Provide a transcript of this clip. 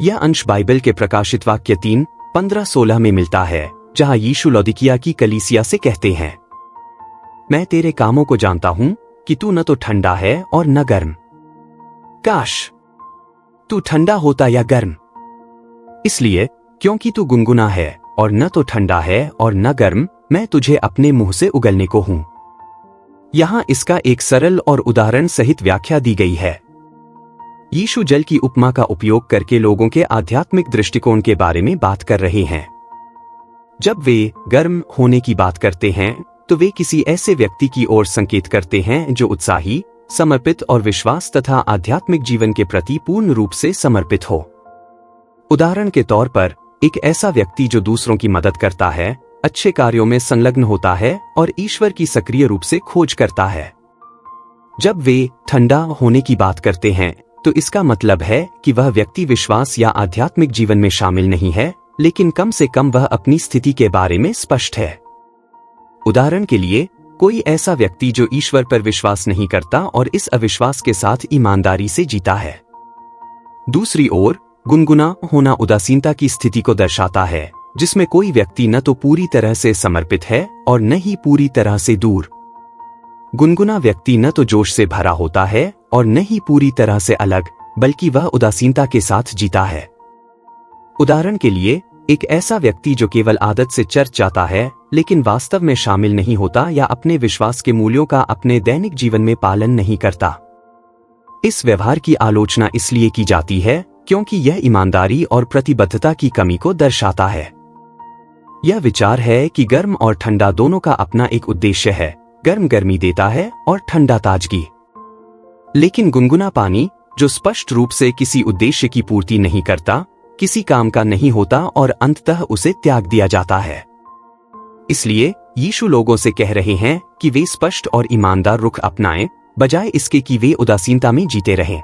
यह अंश बाइबल के प्रकाशित वाक्य 3:15-16 में मिलता है, जहां यीशु लौदीकिया की कलीसिया से कहते हैं, मैं तेरे कामों को जानता हूं कि तू न तो ठंडा है और न गर्म। काश तू ठंडा होता या गर्म। इसलिए क्योंकि तू गुनगुना है और न तो ठंडा है और न गर्म, मैं तुझे अपने मुंह से उगलने को हूं। यहां इसका एक सरल और उदाहरण सहित व्याख्या दी गई है। यीशु जल की उपमा का उपयोग करके लोगों के आध्यात्मिक दृष्टिकोण के बारे में बात कर रहे हैं। जब वे गर्म होने की बात करते हैं तो वे किसी ऐसे व्यक्ति की ओर संकेत करते हैं जो उत्साही, समर्पित और विश्वास तथा आध्यात्मिक जीवन के प्रति पूर्ण रूप से समर्पित हो। उदाहरण के तौर पर एक ऐसा व्यक्ति जो दूसरों की मदद करता है, अच्छे कार्यों में संलग्न होता है और ईश्वर की सक्रिय रूप से खोज करता है। जब वे ठंडा होने की बात करते हैं तो इसका मतलब है कि वह व्यक्ति विश्वास या आध्यात्मिक जीवन में शामिल नहीं है, लेकिन कम से कम वह अपनी स्थिति के बारे में स्पष्ट है। उदाहरण के लिए, कोई ऐसा व्यक्ति जो ईश्वर पर विश्वास नहीं करता और इस अविश्वास के साथ ईमानदारी से जीता है। दूसरी ओर, गुनगुना होना उदासीनता की स्थिति को दर्शाता है, जिसमें कोई व्यक्ति न तो पूरी तरह से समर्पित है और न ही पूरी तरह से दूर। गुनगुना व्यक्ति न तो जोश से भरा होता है और न ही पूरी तरह से अलग, बल्कि वह उदासीनता के साथ जीता है। उदाहरण के लिए, एक ऐसा व्यक्ति जो केवल आदत से चर्च जाता है लेकिन वास्तव में शामिल नहीं होता या अपने विश्वास के मूल्यों का अपने दैनिक जीवन में पालन नहीं करता। इस व्यवहार की आलोचना इसलिए की जाती है क्योंकि यह ईमानदारी और प्रतिबद्धता की कमी को दर्शाता है। यह विचार है कि गर्म और ठंडा दोनों का अपना एक उद्देश्य है। गर्म गर्मी देता है और ठंडा ताजगी। लेकिन गुनगुना पानी, जो स्पष्ट रूप से किसी उद्देश्य की पूर्ति नहीं करता, किसी काम का नहीं होता और अंततः उसे त्याग दिया जाता है। इसलिए यीशु लोगों से कह रहे हैं कि वे स्पष्ट और ईमानदार रुख अपनाएं, बजाय इसके कि वे उदासीनता में जीते रहें।